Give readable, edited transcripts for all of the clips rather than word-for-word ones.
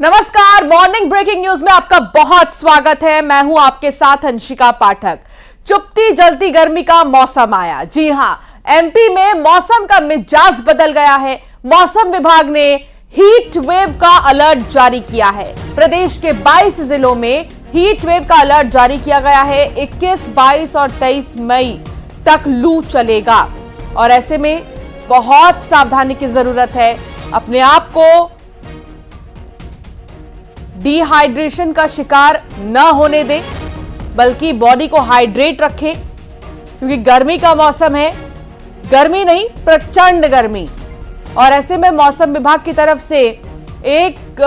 नमस्कार, morning breaking news में आपका बहुत स्वागत है। मैं हूं आपके साथ अंशिका पाठक। चुपती जलती गर्मी का मौसम आया। जी हां, एमपी में मौसम का मिजाज बदल गया है। मौसम विभाग ने हीट वेव का अलर्ट जारी किया है। प्रदेश के 22 जिलों में हीट वेव का अलर्ट जारी किया गया है। 21, 22 और 23 मई तक लू चलेगा और ऐसे में बहुत सावधानी की जरूरत है। अपने आप को डिहाइड्रेशन का शिकार न होने दें, बल्कि बॉडी को हाइड्रेट रखें, क्योंकि गर्मी का मौसम है। गर्मी नहीं, प्रचंड गर्मी। और ऐसे में मौसम विभाग की तरफ से एक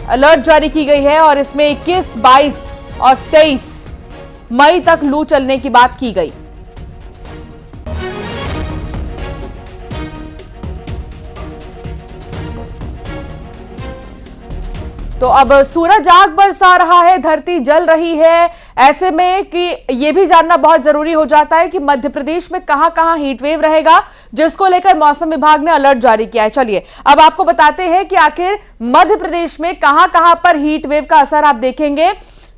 अलर्ट जारी की गई है और इसमें 21, 22 और 23 मई तक लू चलने की बात की गई। तो अब सूरज आग बरसा रहा है, धरती जल रही है। ऐसे में कि यह भी जानना बहुत जरूरी हो जाता है कि मध्य प्रदेश में कहां-कहां हीट वेव रहेगा, जिसको लेकर मौसम विभाग ने अलर्ट जारी किया है। चलिए अब आपको बताते हैं कि आखिर मध्य प्रदेश में कहां-कहां पर हीट वेव का असर आप देखेंगे।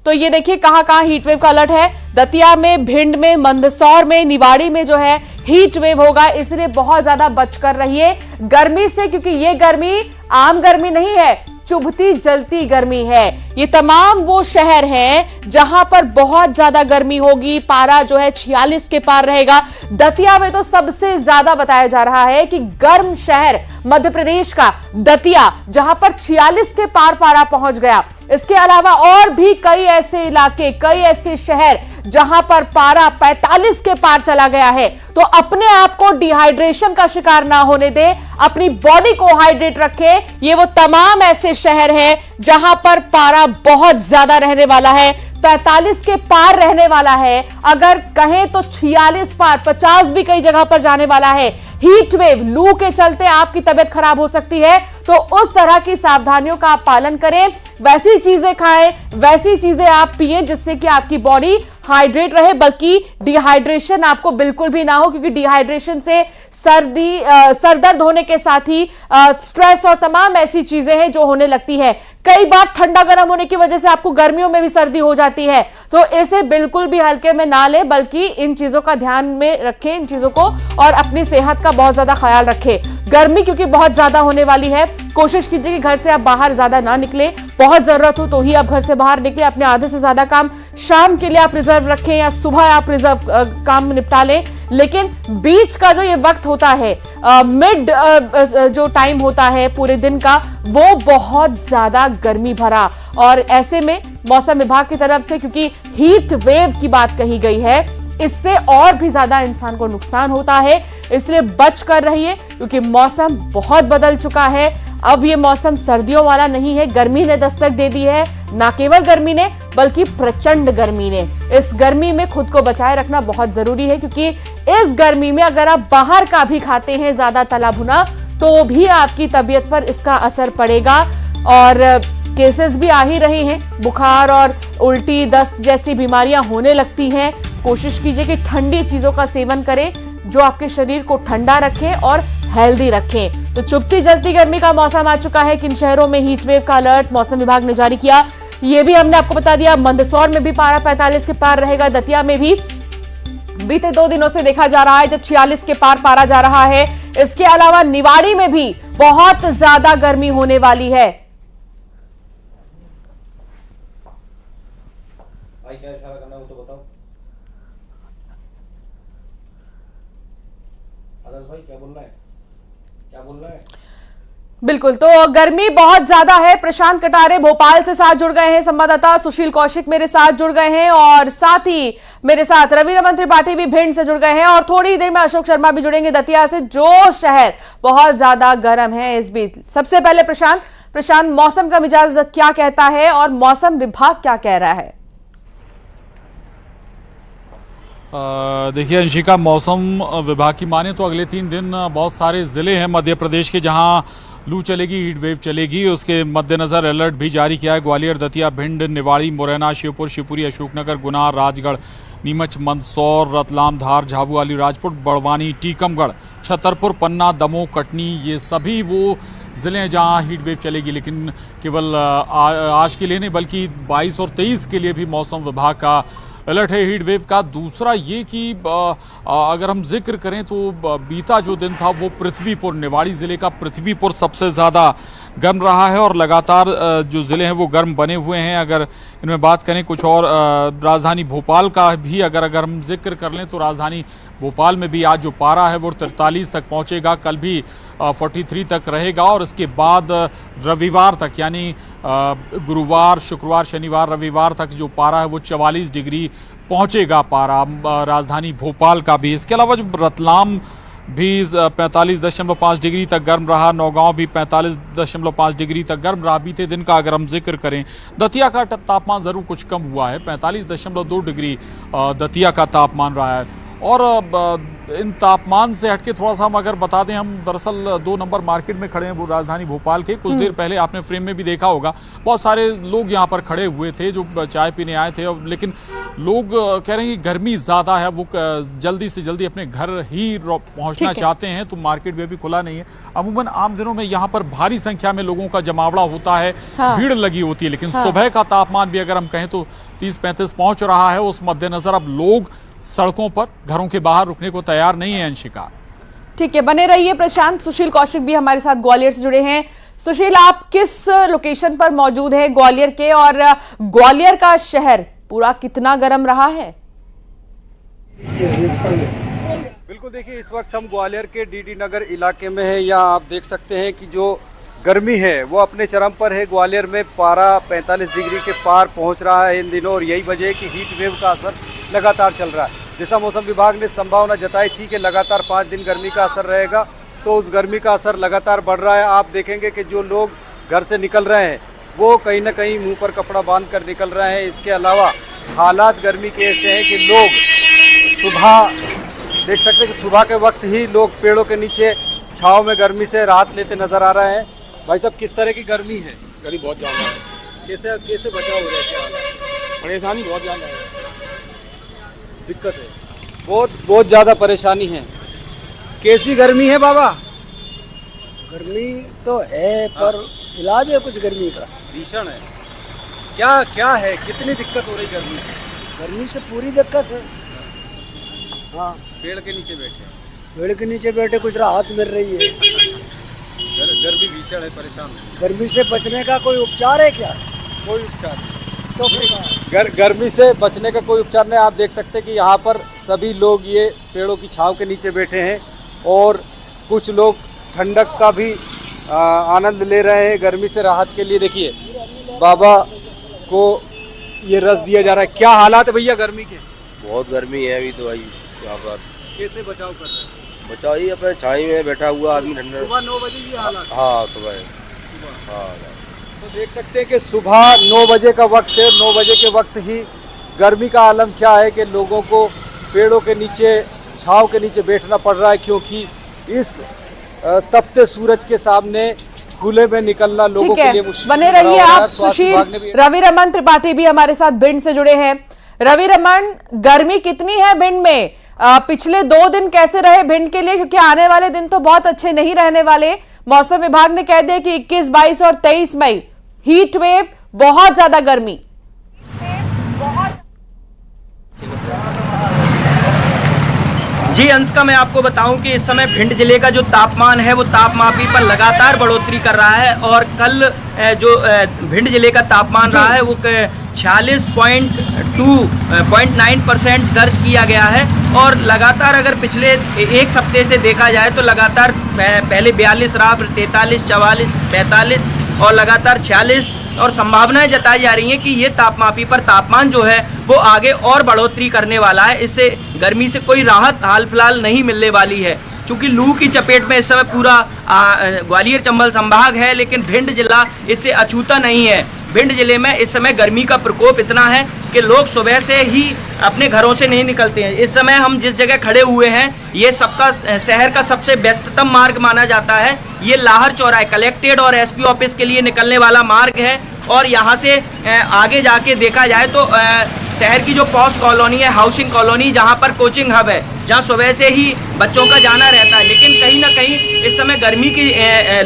तो ये देखिए कहां-कहां हीट वेव का अलर्ट है। दतिया में, भिंड में, मंदसौर में, निवाड़ी में जो है हीट वेव होगा, इसलिए बहुत ज्यादा बचकर रहिए गर्मी से, क्योंकि ये गर्मी आम गर्मी नहीं है, चुभती जलती गर्मी है। ये तमाम वो शहर हैं जहां पर बहुत ज्यादा गर्मी होगी। पारा जो है 46 के पार रहेगा। दतिया में तो सबसे ज्यादा बताया जा रहा है कि गर्म शहर मध्य प्रदेश का दतिया, जहां पर 46 के पार पारा पहुंच गया। इसके अलावा और भी कई ऐसे इलाके, कई ऐसे शहर जहां पर पारा 45 के पार चला गया है। तो अपने आप को डिहाइड्रेशन का शिकार ना होने दे, अपनी बॉडी को हाइड्रेट रखे। ये वो तमाम ऐसे शहर हैं जहां पर पारा बहुत ज्यादा रहने वाला है, 45 के पार रहने वाला है। अगर कहें तो 46 पार, 50 भी कई जगह पर जाने वाला है। हीट वेव, लू के चलते आपकी तबीयत खराब हो सकती है, तो उस तरह की सावधानियों का आप पालन करें। वैसी चीजें खाएं, वैसी चीजें आप पिएं जिससे कि आपकी बॉडी हाइड्रेट रहे, बल्कि डिहाइड्रेशन आपको बिल्कुल भी ना हो, क्योंकि डिहाइड्रेशन से सर दर्द होने के साथ ही स्ट्रेस और तमाम ऐसी चीजें हैं जो होने लगती है। कई बार ठंडा गर्म होने की वजह से आपको गर्मियों में भी सर्दी हो जाती है, तो इसे बिल्कुल भी हल्के में ना लें, बल्कि इन चीजों का ध्यान में रखें, इन चीजों को, और अपनी सेहत का बहुत ज्यादा ख्याल रखें। गर्मी क्योंकि बहुत ज्यादा होने वाली है, कोशिश कीजिए कि घर से आप बाहर ज्यादा ना निकले। बहुत जरूरत हो तो ही आप घर से बाहर निकले। अपने आधे से ज्यादा काम शाम के लिए आप रिजर्व रखें या सुबह आप रिजर्व काम निपटा लें। लेकिन बीच का जो ये वक्त होता है, मिड जो टाइम होता है पूरे दिन का, वो बहुत ज्यादा गर्मी भरा। और ऐसे में मौसम विभाग की तरफ से, क्योंकि हीट वेव की बात कही गई है, इससे और भी ज्यादा इंसान को नुकसान होता है, इसलिए बच कर रहिए, क्योंकि मौसम बहुत बदल चुका है। अब ये मौसम सर्दियों वाला नहीं है। गर्मी ने दस्तक दे दी है, ना केवल गर्मी ने बल्कि प्रचंड गर्मी ने। इस गर्मी में खुद को बचाए रखना बहुत जरूरी है, क्योंकि इस गर्मी में अगर आप बाहर का भी खाते हैं ज्यादा तला भुना, तो भी आपकी तबीयत पर इसका असर पड़ेगा। और केसेस भी आ ही रहे हैं, बुखार और उल्टी, दस्त जैसी बीमारियां होने लगती हैं। कोशिश कीजिए कि ठंडी चीजों का सेवन करें जो आपके शरीर को ठंडा रखें और हेल्दी रखें। तो चुभती जलती गर्मी का मौसम आ चुका है। किन शहरों में हीट वेव का अलर्ट मौसम विभाग ने जारी किया, ये भी हमने आपको बता दिया। मंदसौर में भी पारा 45 के पार रहेगा। दतिया में भी बीते 2 दिनों से देखा जा रहा है जब 46 के पार पारा जा रहा है। इसके अलावा निवाड़ी में भी बहुत ज्यादा गर्मी होने वाली है। भाई क्या इशारा करना है वो तो बताओ। आदर्श भाई क्या बोलना है, क्या बोलना है? बिल्कुल, तो गर्मी बहुत ज्यादा है। प्रशांत कटारे भोपाल से साथ जुड़ गए हैं, संवाददाता सुशील कौशिक मेरे साथ जुड़ गए हैं, और साथ ही मेरे साथ रवि रमन त्रिपाठी भी भिंड से जुड़ गए हैं, और थोड़ी देर में अशोक शर्मा भी जुड़ेंगे दतिया से, जो शहर बहुत ज्यादा गर्म है इस बीच। सबसे पहले प्रशांत, मौसम का मिजाज क्या कहता है और मौसम विभाग क्या कह रहा है? देखिए अंशिका, मौसम विभाग की माने तो अगले 3 दिन बहुत सारे जिले हैं मध्य प्रदेश के जहां लू चलेगी, हीट वेव चलेगी। उसके मद्देनजर अलर्ट भी जारी किया है। ग्वालियर, दतिया, भिंड, निवाड़ी, मुरैना, श्योपुर, शिवपुरी, अशोकनगर, गुना, राजगढ़, नीमच, मंदसौर, रतलाम, धार, झाबुआ, अलीराजपुर, बड़वानी, टीकमगढ़, छतरपुर, पन्ना, दमोह, कटनी, ये सभी वो ज़िले हैं जहां हीट वेव चलेगी, लेकिन केवल आज के लिए नहीं बल्कि 22 और 23 के लिए भी मौसम विभाग का अलर्ट है हीट वेव का। दूसरा ये कि अगर हम जिक्र करें तो बीता जो दिन था वो पृथ्वीपुर, निवाड़ी ज़िले का पृथ्वीपुर सबसे ज़्यादा गर्म रहा है और लगातार जो ज़िले हैं वो गर्म बने हुए हैं। अगर इनमें बात करें कुछ और राजधानी भोपाल का भी अगर हम जिक्र कर लें तो राजधानी भोपाल में भी आज जो पारा है वो 43 तक पहुंचेगा, कल भी 43 तक रहेगा और इसके बाद रविवार तक यानी गुरुवार, शुक्रवार, शनिवार, रविवार तक जो पारा है वो 44 डिग्री पहुंचेगा पारा राजधानी भोपाल का भी। इसके अलावा जो रतलाम भी 45.5 डिग्री तक गर्म रहा, नौगांव भी 45.5 डिग्री तक गर्म रहा। बीते दिन का अगर हम जिक्र करें दतिया का तापमान ज़रूर कुछ कम हुआ है, 45.2 डिग्री दतिया का तापमान रहा है। और इन तापमान से हटके थोड़ा सा हम अगर बता दें, हम दरअसल 2 नंबर मार्केट में खड़े हैं वो राजधानी भोपाल के। कुछ देर पहले आपने फ्रेम में भी देखा होगा बहुत सारे लोग यहाँ पर खड़े हुए थे जो चाय पीने आए थे, लेकिन लोग कह रहे हैं कि गर्मी ज़्यादा है, वो जल्दी से जल्दी अपने घर ही पहुँचना चाहते हैं, तो मार्केट भी अभी खुला नहीं है। अमूमन आम दिनों में यहाँ पर भारी संख्या में लोगों का जमावड़ा होता है, भीड़ लगी होती है, लेकिन सुबह का तापमान भी अगर हम कहें तो 30-35 पहुँच रहा है। उस मद्देनजर अब लोग सड़कों पर, घरों के बाहर रुकने को तैयार नहीं है। अंशिका, ठीक है, बने रहिए प्रशांत। सुशील कौशिक भी हमारे साथ ग्वालियर से जुड़े हैं। सुशील, आप किस लोकेशन पर मौजूद है ग्वालियर के, और ग्वालियर का शहर पूरा कितना गर्म रहा है? बिल्कुल, देखिए इस वक्त हम ग्वालियर के डीडी नगर इलाके में है। यहाँ आप देख सकते हैं कि जो गर्मी है वो अपने चरम पर है। ग्वालियर में पारा 45 डिग्री के पार पहुंच रहा है इन दिनों, और यही वजह है कि हीट वेव का असर लगातार चल रहा है। जैसा मौसम विभाग ने संभावना जताई थी कि लगातार 5 दिन गर्मी का असर रहेगा, तो उस गर्मी का असर लगातार बढ़ रहा है। आप देखेंगे कि जो लोग घर से निकल रहे हैं वो कहीं ना कहीं मुंह पर कपड़ा बांध कर निकल रहे हैं। इसके अलावा हालात गर्मी के ऐसे हैं कि लोग सुबह देख सकते हैं कि सुबह के वक्त ही लोग पेड़ों के नीचे छाँव में गर्मी से राहत लेते नजर आ रहे हैं। भाई साहब, किस तरह की गर्मी है? गर्मी बहुत ज़्यादा है। कैसे बचाव हो रहा है? क्या परेशानी बहुत ज़्यादा है, दिक्कत है, बहुत ज़्यादा परेशानी है। कैसी गर्मी है बाबा? गर्मी तो है पर इलाज है कुछ गर्मी का। भीषण है। क्या है, कितनी दिक्कत हो रही गर्मी से? गर्मी से पूरी दिक्कत है। हाँ, पेड़ के नीचे बैठे, पेड़ के नीचे बैठे कुछ राहत मिल रही है। गर्मी भीषण है, परेशान है। गर्मी से बचने का कोई उपचार है क्या? कोई उपचार नहीं। तो फिर गर्मी से बचने का कोई उपचार नहीं। आप देख सकते हैं कि यहाँ पर सभी लोग ये पेड़ों की छांव के नीचे बैठे हैं और कुछ लोग ठंडक का भी आनंद ले रहे हैं गर्मी से राहत के लिए। देखिए बाबा को ये रस दिया जा रहा है। क्या हालात है भैया गर्मी के? बहुत गर्मी है अभी तो भाई यहाँ पर। कैसे बचाव कर रहे हैं? बचाव ही अपने छाई में बैठा हुआ आदमी ठंडा। सुबह 9 बजे ये हालात? हाँ सुबह। हाँ तो देख सकते हैं कि सुबह 9 बजे का वक्त है। 9 बजे के वक्त ही गर्मी का आलम क्या है कि लोगों को पेड़ों के नीचे, छांव के नीचे बैठना पड़ रहा है, क्योंकि इस तपते सूरज के सामने खुले में निकलना लोगों के लिए मुश्किल। बने रहिए आप। सुशील, रवि रमन त्रिपाठी भी हमारे साथ भिंड से जुड़े हैं। रवि रमन, गर्मी कितनी है भिंड में? पिछले 2 दिन कैसे रहे भिंड के लिए, क्योंकि आने वाले दिन तो बहुत अच्छे नहीं रहने वाले। मौसम विभाग ने कह दिया कि 21, 22 और 23 मई हीट वेव, बहुत ज्यादा गर्मी। जी अंशका, मैं आपको बताऊं कि इस समय भिंड जिले का जो तापमान है वो तापमापी पर लगातार बढ़ोतरी कर रहा है, और कल जो भिंड जिले का तापमान रहा है वो 46.9% दर्ज किया गया है। और लगातार अगर पिछले एक हफ्ते से देखा जाए तो लगातार पहले 42 रहा, फिर 43, 44, 45 और लगातार 46, और संभावनाएं जताई जा रही हैं कि ये तापमापी पर तापमान जो है वो आगे और बढ़ोतरी करने वाला है। इससे गर्मी से कोई राहत हाल फिलहाल नहीं मिलने वाली है, क्योंकि लू की चपेट में इस समय पूरा ग्वालियर चंबल संभाग है, लेकिन भिंड जिला इससे अछूता नहीं है। भिंड जिले में इस समय गर्मी का प्रकोप इतना है कि लोग सुबह से ही अपने घरों से नहीं निकलते हैं। इस समय हम जिस जगह खड़े हुए हैं ये सबका शहर का सबसे व्यस्ततम मार्ग माना जाता है। ये लाहर चौराहे, कलेक्ट्रेट और एसपी ऑफिस के लिए निकलने वाला मार्ग है, और यहाँ से आगे जाके देखा जाए तो शहर की जो पॉश कॉलोनी है, हाउसिंग कॉलोनी, जहाँ पर कोचिंग हब है, जहाँ सुबह से ही बच्चों का जाना रहता है, लेकिन कहीं ना कहीं इस समय गर्मी की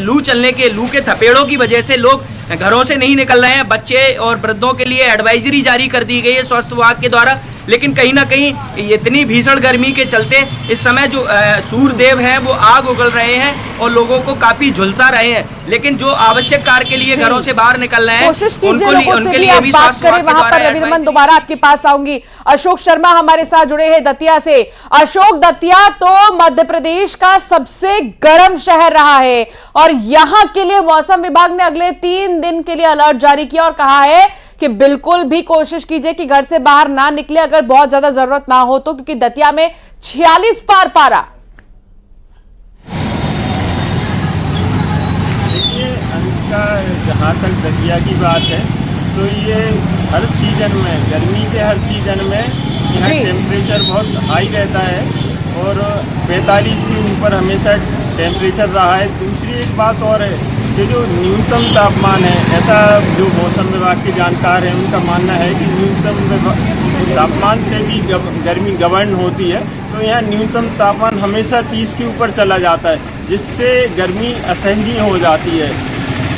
लू चलने के लू के थपेड़ों की वजह से लोग घरों से नहीं निकल रहे हैं। बच्चे और वृद्धों के लिए एडवाइजरी जारी कर दी गई है स्वास्थ्य विभाग के द्वारा, लेकिन कहीं ना कहीं इतनी भीषण गर्मी के चलते इस समय जो सूर्यदेव हैं वो आग उगल रहे हैं और लोगों को काफी झुलसा रहे हैं। लेकिन जो आवश्यक कार्य के लिए घरों से बाहर निकल रहे हैं, कोशिश कीजिए लोगों से भी आप बात करें। वहां पर रवि रमन दोबारा आपके पास आऊंगी। अशोक शर्मा हमारे साथ जुड़े हैं दतिया से। अशोक, दतिया तो मध्य प्रदेश का सबसे गर्म शहर रहा है और यहां के लिए मौसम विभाग ने अगले 3 दिन के लिए अलर्ट जारी किया और कहा है कि बिल्कुल भी कोशिश कीजिए कि घर से बाहर ना निकले अगर बहुत ज्यादा जरूरत ना हो तो, क्योंकि दतिया में 46 पार पारा। देखिए अंका, जहाँ तक दतिया की बात है तो ये हर सीजन में, गर्मी के हर सीजन में यहाँ टेम्परेचर बहुत हाई रहता है और 45 के ऊपर हमेशा टेम्परेचर रहा है। दूसरी एक बात और है, ये जो न्यूनतम तापमान है, ऐसा जो मौसम विभाग के जानकार हैं उनका मानना है कि न्यूनतम तापमान से भी गर्मी गवर्न होती है, तो यहाँ न्यूनतम तापमान हमेशा 30 के ऊपर चला जाता है, जिससे गर्मी असहनीय हो जाती है।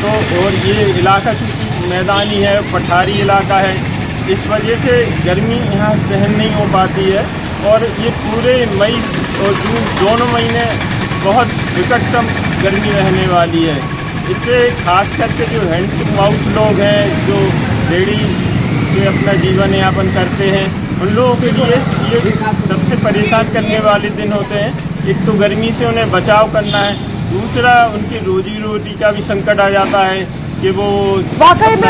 तो और ये इलाका चूँकि मैदानी है, पठारी इलाका है, इस वजह से गर्मी यहाँ सहन नहीं हो पाती है और ये पूरे मई और जून दोनों महीने बहुत विकटतम गर्मी रहने वाली है। इससे खास करके जो हैंड टू माउथ लोग हैं, जो रेडी से अपना जीवन यापन करते हैं, उन लोगों के लिए ये सबसे परेशान करने वाले दिन होते हैं। एक तो गर्मी से उन्हें बचाव करना है, दूसरा उनकी रोजी रोटी का भी संकट आ जाता है कि वो वाकई में।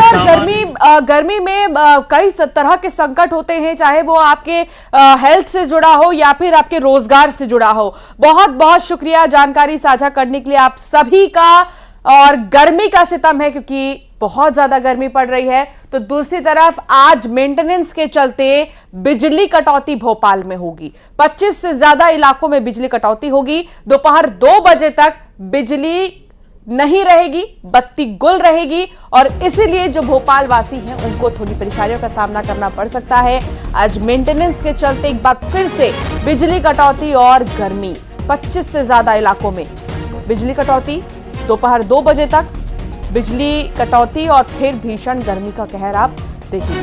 और गर्मी में कई तरह के संकट होते हैं, चाहे वो आपके हेल्थ से जुड़ा हो या फिर आपके रोजगार से जुड़ा हो। बहुत बहुत शुक्रिया जानकारी साझा करने के लिए आप सभी का। और गर्मी का सितम है क्योंकि बहुत ज्यादा गर्मी पड़ रही है, तो दूसरी तरफ आज मेंटेनेंस के चलते बिजली कटौती भोपाल में होगी। 25 से ज्यादा इलाकों में बिजली कटौती होगी। दोपहर 2 बजे तक बिजली नहीं रहेगी, बत्ती गुल रहेगी और इसीलिए जो भोपाल वासी हैं उनको थोड़ी परेशानियों का सामना करना पड़ सकता है। आज मेंटेनेंस के चलते एक बार फिर से बिजली कटौती और गर्मी। 25 से ज्यादा इलाकों में बिजली कटौती, दोपहर 2 बजे तक बिजली कटौती और फिर भीषण गर्मी का कहर आप देखेंगे।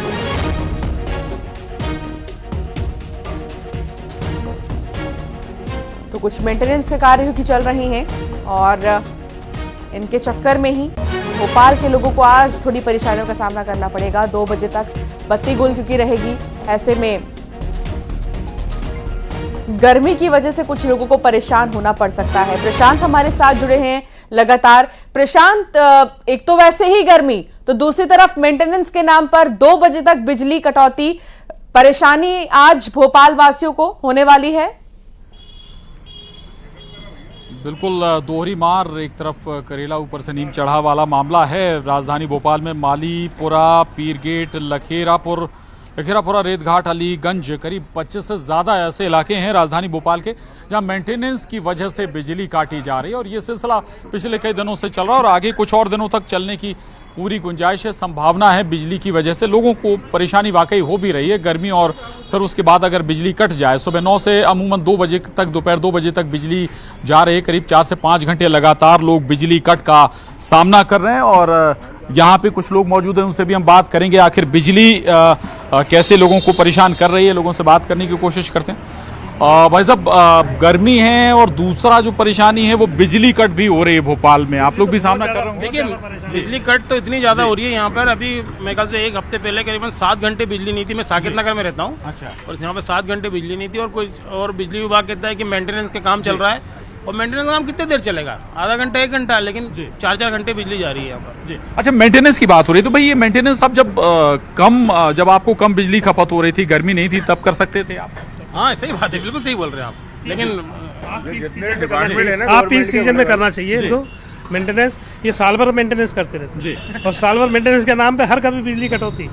तो कुछ मेंटेनेंस के कार्य भी चल रहे हैं और इनके चक्कर में ही भोपाल के लोगों को आज थोड़ी परेशानियों का सामना करना पड़ेगा। 2 बजे तक बत्ती गुल क्योंकि रहेगी, ऐसे में गर्मी की वजह से कुछ लोगों को परेशान होना पड़ सकता है। प्रशांत हमारे साथ जुड़े हैं लगातार। प्रशांत, एक तो वैसे ही गर्मी, तो दूसरी तरफ मेंटेनेंस के नाम पर 2 बजे तक बिजली कटौती, परेशानी आज भोपाल वासियों को होने वाली है। बिल्कुल दोहरी मार, एक तरफ करेला ऊपर से नीम चढ़ा वाला मामला है। राजधानी भोपाल में मालीपुरा, पीरगेट, लखेरापुरा, रेतघाट, अलीगंज, करीब 25 से ज़्यादा ऐसे इलाके हैं राजधानी भोपाल के जहां मेंटेनेंस की वजह से बिजली काटी जा रही है और ये सिलसिला पिछले कई दिनों से चल रहा है और आगे कुछ और दिनों तक चलने की पूरी गुंजाइश है, संभावना है। बिजली की वजह से लोगों को परेशानी वाकई हो भी रही है, गर्मी और फिर उसके बाद अगर बिजली कट जाए, सुबह 9 से अमूमन 2 बजे तक, दोपहर 2 बजे तक बिजली जा रही है। करीब 4 से 5 घंटे लगातार लोग बिजली कट का सामना कर रहे हैं और यहाँ पे कुछ लोग मौजूद हैं, उनसे भी हम बात करेंगे आखिर बिजली कैसे लोगों को परेशान कर रही है। लोगों से बात करने की कोशिश करते हैं। भाई साहब, गर्मी है और दूसरा जो परेशानी है वो बिजली कट भी हो रही है भोपाल में, आप लोग भी सामना कर रहे हैं। देखिए बिजली कट तो इतनी ज्यादा हो रही है यहाँ पर। अभी मेरे ख्याल से 1 हफ्ते पहले करीबन 7 घंटे बिजली नहीं थी। मैं साकेत नगर में रहता हूँ। अच्छा। और यहाँ पे 7 घंटे बिजली नहीं थी और बिजली विभाग कहता है कि मेंटेनेंस का काम चल रहा है। और मेंटेनेंस का काम कितने देर चलेगा? आधा घंटा 1 घंटा, लेकिन 4-4 घंटे बिजली जा रही है यहाँ पर। जी। अच्छा, मेंटेनेंस की बात हो रही है तो भाई ये मेंटेनेंस आप जब आपको कम बिजली खपत हो रही थी, गर्मी नहीं थी, तब कर सकते थे आप? हाँ, सही बात है, बिल्कुल सही बोल रहे हैं आप। लेकिन जितने डिपार्टमेंट है ना, आप इस सीजन में करना चाहिए इनको मेंटेनेंस। ये साल भर मेंटेनेंस करते रहते हैं और साल भर मेंटेनेंस के नाम पे हर कभी बिजली कटौती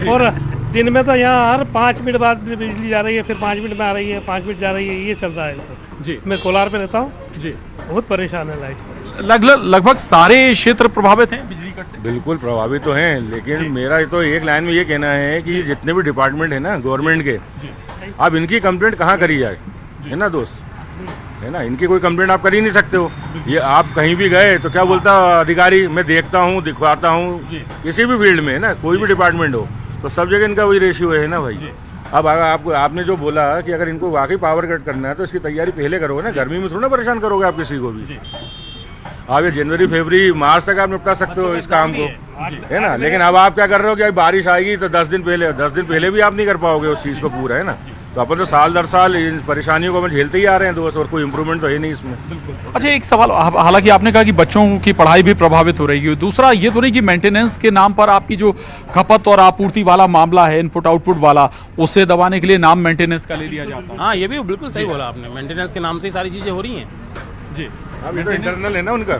और दिन में तो यहाँ हर 5 मिनट बाद बिजली जा रही है, फिर 5 मिनट में आ रही है, 5 मिनट जा रही है, ये चल रहा है जी। मैं कोलार पे रहता हूँ जी, बहुत परेशान है लाइट से। लगभग सारे क्षेत्र प्रभावित हैं बिजली कट से? बिल्कुल प्रभावित तो हैं, लेकिन मेरा तो एक लाइन में ये कहना है कि जितने भी डिपार्टमेंट है ना गवर्नमेंट के, अब इनकी कंप्लेंट कहाँ करी जाए, है ना दोस्त, है ना, इनकी कोई कंप्लेंट आप कर ही नहीं सकते हो। ये आप कहीं भी गए तो क्या बोलता अधिकारी, मैं देखता हूँ, दिखवाता हूँ, किसी भी फील्ड में है ना, कोई भी डिपार्टमेंट हो, तो सब जगह इनका वही रेशियो है ना भाई। अब आपने जो बोला कि अगर इनको वाकई पावर कट करना है तो इसकी तैयारी पहले करोगे ना, गर्मी में थोड़ा ना परेशान करोगे आप किसी को भी। आप ये जनवरी फरवरी मार्च तक आप निपटा सकते हो इस काम को, है ना, लेकिन अब आप क्या कर रहे हो कि अभी बारिश आएगी तो 10 दिन पहले भी आप नहीं कर पाओगे उस चीज़ को पूरा, है ना। तो अपन तो साल दर साल इन परेशानियों को अपन झेलते ही आ रहे हैं दोस्त, और कोई इम्प्रूवमेंट तो है नहीं इसमें। अच्छा, एक सवाल, हालांकि आपने कहा कि बच्चों की पढ़ाई भी प्रभावित हो रही है, दूसरा ये तो नहीं कि मेंटेनेंस के नाम पर आपकी जो खपत और आपूर्ति वाला मामला है, इनपुट आउटपुट वाला, उसे दबाने के लिए नाम मेंटेनेंस का ले लिया जाता है। हाँ, ये भी बिल्कुल सही बोला आपने, मेंटेनेंस के नाम से ही सारी चीजें हो रही हैं जी। अब तो इंटरनल है ना उनका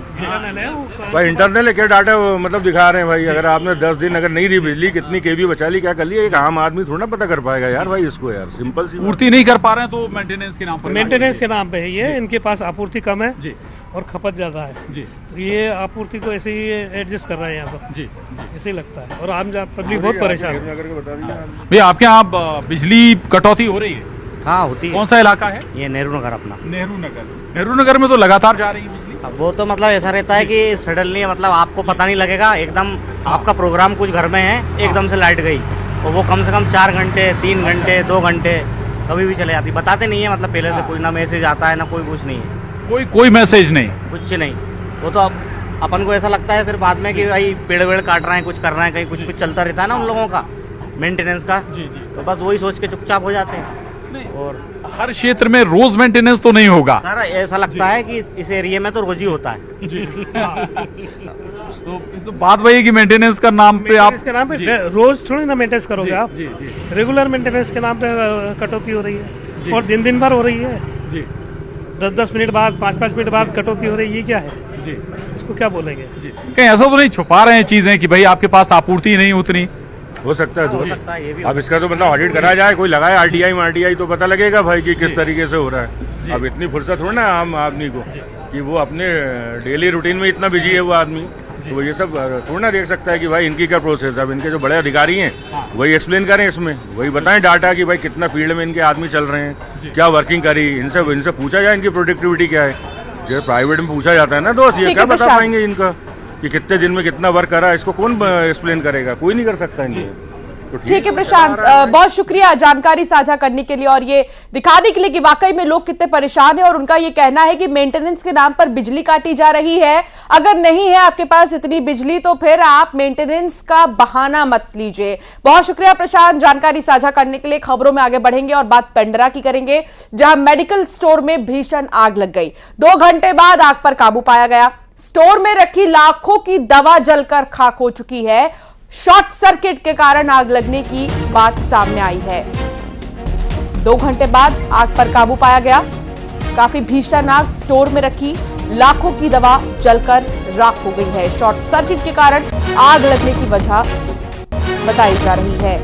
भाई, इंटरनल है, क्या डाटा मतलब दिखा रहे हैं भाई। अगर आपने 10 दिन अगर नहीं दी बिजली, कितनी केवी बचा ली, क्या कर लिया, एक आम आदमी थोड़ा ना पता कर पाएगा यार भाई इसको, यार सिंपल सी पूर्ति नहीं कर पा रहे हैं तो मेंटेनेंस के नाम पर, मेंटेनेंस के नाम पे है ये, इनके पास आपूर्ति कम है जी और खपत ज्यादा है जी, तो ये आपूर्ति को ऐसे ही एडजस्ट कर रहे हैं यहाँ पर जी ऐसे ही लगता है, और आम पब्लिक बहुत परेशान है। भैया, आपके यहाँ बिजली कटौती हो रही है? हाँ होती है। कौन सा इलाका है? ये नेहरू नगर अपना। नेहरू नगर में तो लगातार जा रही है बिजली। अब वो तो मतलब ऐसा रहता है कि सडनली मतलब आपको पता नहीं लगेगा, एकदम आपका प्रोग्राम कुछ घर में है, एकदम से लाइट गई, और वो कम से कम 4 घंटे 3 घंटे 2 घंटे कभी भी चले जाती, बताते नहीं है मतलब पहले से, कोई ना मैसेज आता है ना कोई कुछ नहीं है, कोई मैसेज नहीं, कुछ नहीं। वो तो अब अपन को ऐसा लगता है फिर बाद में कि भाई पेड़ वेड़ काट रहे हैं, कुछ कर रहे हैं, कहीं कुछ चलता रहता है ना उन लोगों का मेंटेनेंस का, तो बस वही सोच के चुपचाप हो जाते हैं। और हर क्षेत्र में रोज मेंटेनेंस तो नहीं होगा सर, ऐसा लगता है कि इस एरिया में तो रोज ही होता है जी। तो बात वही है कि मेंटेनेंस का नाम पे आप इसके नाम पे रोज थोड़ी ना मेंटेनेंस करोगे आप, रेगुलर मेंटेनेंस के नाम पे कटौती हो रही है, और दिन भर हो रही है जी, 10-10 मिनट बाद 5-5 मिनट बाद कटौती हो रही है, ये क्या है जी, इसको क्या बोलेंगे जी। कहीं ऐसा तो नहीं छुपा रहे हैं चीजें कि भाई आपके पास आपूर्ति नहीं उतनी? हो सकता है दोस्त, अब इसका तो मतलब ऑडिट करा जाए, कोई लगाए आरटीआई तो पता लगेगा भाई कि किस तरीके से हो रहा है। अब इतनी फुर्सत थोड़ा ना आम आदमी को कि वो अपने डेली रूटीन में इतना बिजी है वो आदमी, तो वो ये सब थोड़ा ना देख सकता है कि भाई इनकी क्या प्रोसेस है। अब इनके जो बड़े अधिकारी हैं वही एक्सप्लेन करें इसमें, वही बताएं डाटा कि भाई कितना फील्ड में इनके आदमी चल रहे हैं, क्या वर्किंग करी, इनसे पूछा जाए इनकी प्रोडक्टिविटी क्या है। जैसे प्राइवेट में पूछा जाता है ना दोस्त, ये क्या बता पाएंगे इनका कि कितने दिन में कितना वर्क करा, इसको कौन एक्सप्लेन करेगा, कोई नहीं कर सकता इनको। ठीक है प्रशांत, बहुत शुक्रिया जानकारी साझा करने के लिए और ये दिखाने के लिए कि वाकई में लोग कितने परेशान हैं, और उनका ये कहना है कि मेंटेनेंस के नाम पर बिजली काटी जा रही है। अगर नहीं है आपके पास इतनी बिजली तो फिर आप मेंटेनेंस का बहाना मत लीजिए। बहुत शुक्रिया प्रशांत जानकारी साझा करने के लिए। खबरों में आगे बढ़ेंगे और बात पेंड्रा की करेंगे, जहां मेडिकल स्टोर में भीषण आग लग गई। 2 घंटे बाद आग पर काबू पाया गया। स्टोर में रखी लाखों की दवा जलकर खाक हो चुकी है। शॉर्ट सर्किट के कारण आग लगने की बात सामने आई है। 2 घंटे बाद आग पर काबू पाया गया। काफी भीषण आग, स्टोर में रखी लाखों की दवा जलकर राख हो गई है। शॉर्ट सर्किट के कारण आग लगने की वजह बताई जा रही है।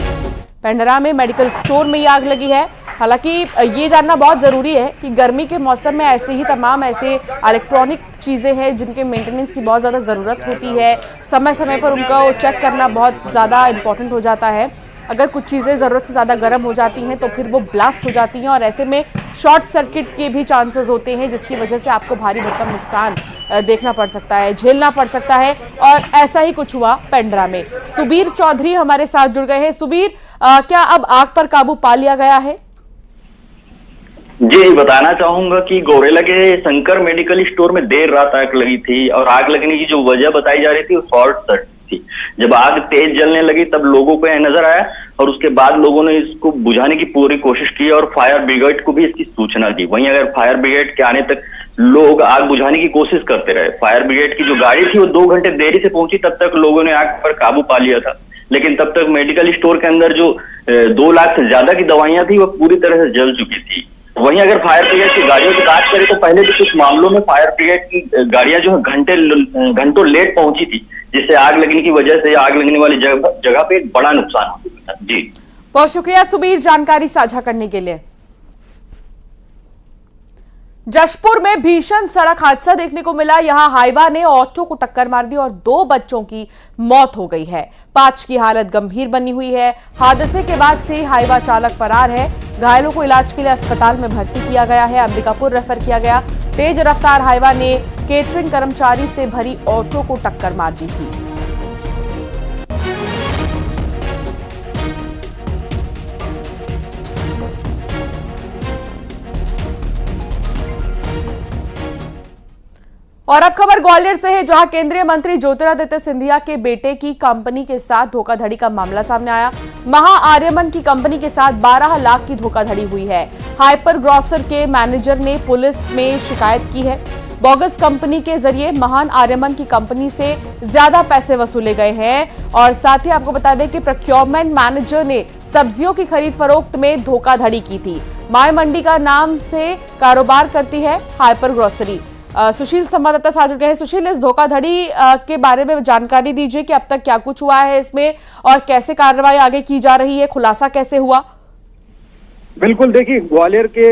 पेंड्रा में मेडिकल स्टोर में ये आग लगी है। हालांकि ये जानना बहुत जरूरी है कि गर्मी के मौसम में ऐसे ही तमाम ऐसे इलेक्ट्रॉनिक चीजें हैं जिनके मेंटेनेंस की बहुत ज़्यादा ज़रूरत होती है। समय समय पर उनका चेक करना बहुत ज़्यादा इम्पोर्टेंट हो जाता है। अगर कुछ चीज़ें ज़रूरत से ज़्यादा गर्म हो जाती हैं तो फिर वो ब्लास्ट हो जाती हैं, और ऐसे में शॉर्ट सर्किट के भी चांसेस होते हैं, जिसकी वजह से आपको भारी भरकम नुकसान देखना पड़ सकता है, झेलना पड़ सकता है। और ऐसा ही कुछ हुआ पेंड्रा में। सुबीर चौधरी हमारे साथ जुड़ गए हैं। सुबीर, क्या अब आग पर काबू पा लिया गया है? जी, बताना चाहूंगा कि गौरेला के शंकर मेडिकल स्टोर में देर रात आग लगी थी, और आग लगने की जो वजह बताई जा रही थी वो शॉर्ट सर्किट थी। जब आग तेज जलने लगी तब लोगों को यह नजर आया, और उसके बाद लोगों ने इसको बुझाने की पूरी कोशिश की और फायर ब्रिगेड को भी इसकी सूचना दी। वहीं अगर फायर ब्रिगेड के आने तक लोग आग बुझाने की कोशिश करते रहे। फायर ब्रिगेड की जो गाड़ी थी वो 2 घंटे देरी से पहुंची, तब तक लोगों ने आग पर काबू पा लिया था। लेकिन तब तक मेडिकल स्टोर के अंदर जो 2 लाख से ज्यादा की दवाइयां थी वो पूरी तरह से जल चुकी थी। वहीं अगर फायर ब्रिगेड की गाड़ियों की बात करें तो पहले भी कुछ मामलों में फायर ब्रिगेड की गाड़ियां जो है घंटों लेट पहुंची थी, जिससे आग लगने की वजह से आग लगने वाली जगह पे एक बड़ा नुकसान हो चुका था। जी, बहुत शुक्रिया सुबीर जानकारी साझा करने के लिए। जशपुर में भीषण सड़क हादसा देखने को मिला। यहां हाईवा ने ऑटो को टक्कर मार दी और 2 बच्चों की मौत हो गई है। 5 की हालत गंभीर बनी हुई है। हादसे के बाद से हाईवा चालक फरार है। घायलों को इलाज के लिए अस्पताल में भर्ती किया गया है। अंबिकापुर रेफर किया गया। तेज रफ्तार हाईवा ने केटरिंग कर्मचारी से भरी ऑटो को टक्कर मार दी थी। और अब खबर ग्वालियर से है, जहां केंद्रीय मंत्री ज्योतिरादित्य सिंधिया के बेटे की कंपनी के साथ धोखाधड़ी का मामला सामने आया। महा आर्यमन की कंपनी के साथ 12 लाख की धोखाधड़ी हुई है। हाइपर ग्रोसर के मैनेजर ने पुलिस में शिकायत की है। बोगस कंपनी के जरिए महान आर्यमन की कंपनी से ज्यादा पैसे वसूले गए हैं। और साथ ही आपको बता दें कि प्रोक्योरमेंट मैनेजर ने सब्जियों की खरीद फरोख्त में धोखाधड़ी की थी। माय मंडी का नाम से कारोबार करती है हाइपर ग्रोसरी। सुशील संवाददाता साथ जुड़ गए हैं। सुशील, इस धोखाधड़ी के बारे में जानकारी दीजिए कि अब तक क्या कुछ हुआ है इसमें और कैसे कार्रवाई आगे की जा रही है, खुलासा कैसे हुआ? बिल्कुल, देखिए ग्वालियर के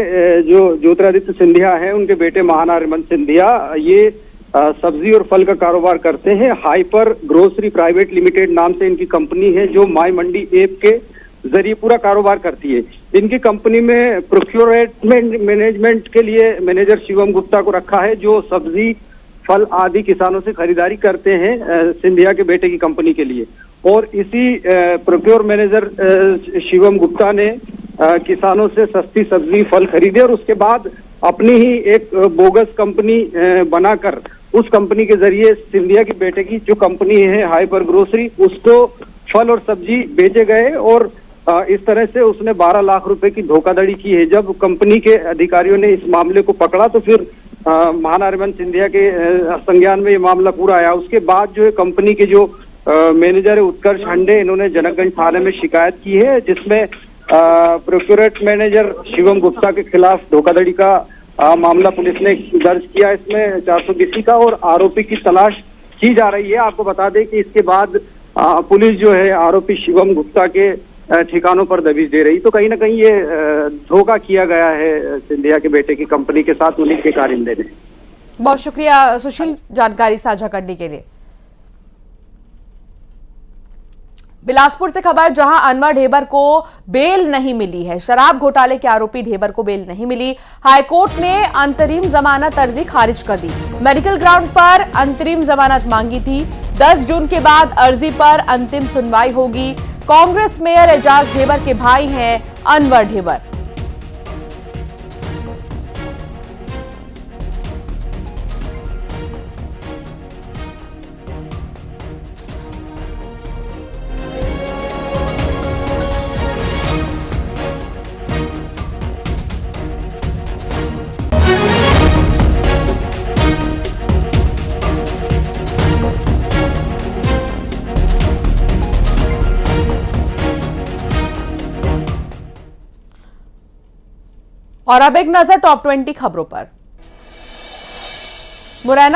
जो ज्योतिरादित्य सिंधिया हैं, उनके बेटे महान आर्यमन सिंधिया ये सब्जी और फल का कारोबार करते हैं। हाइपर ग्रोसरी प्राइवेट लिमिटेड नाम से इनकी कंपनी है, जो माय मंडी ऐप के जरिए पूरा कारोबार करती है। इनकी कंपनी में प्रोक्योरमेंट मैनेजमेंट के लिए मैनेजर शिवम गुप्ता को रखा है, जो सब्जी फल आदि किसानों से खरीदारी करते हैं सिंधिया के बेटे की कंपनी के लिए। और इसी प्रोक्योर मैनेजर शिवम गुप्ता ने किसानों से सस्ती सब्जी फल खरीदे और उसके बाद अपनी ही एक बोगस कंपनी बनाकर उस कंपनी के जरिए सिंधिया के बेटे की जो कंपनी है हाइपर ग्रोसरी, उसको फल और सब्जी बेचे गए। और इस तरह से उसने 12 लाख रुपए की धोखाधड़ी की है। जब कंपनी के अधिकारियों ने इस मामले को पकड़ा तो फिर महान आर्यमन सिंधिया के संज्ञान में ये मामला पूरा आया। उसके बाद जो है कंपनी के जो मैनेजर है उत्कर्ष हंडे, इन्होंने जनकगंज थाने में शिकायत की है, जिसमें प्रोक्योरेट मैनेजर शिवम गुप्ता के खिलाफ धोखाधड़ी का मामला पुलिस ने दर्ज किया। इसमें 420 का और आरोपी की तलाश की जा रही है। आपको बता दें कि इसके बाद पुलिस जो है आरोपी शिवम गुप्ता के ठिकानों पर दबिश दे रही। तो कहीं ना कहीं ये धोखा किया गया है सिंधिया के बेटे की कंपनी के साथ उन्हीं के कारिंदे ने। बहुत शुक्रिया सुशील जानकारी साझा करने के लिए। बिलासपुर से खबर, जहां अनवर ढेबर को बेल नहीं मिली है। शराब घोटाले के आरोपी ढेबर को बेल नहीं मिली। हाईकोर्ट ने अंतरिम जमानत अर्जी खारिज कर दी। मेडिकल ग्राउंड पर अंतरिम जमानत मांगी थी। 10 जून के बाद अर्जी पर अंतिम सुनवाई होगी। कांग्रेस मेयर एजाज ढेबर के भाई हैं अनवर ढेबर। और अब एक नजर टॉप 20 खबरों पर। मुरैना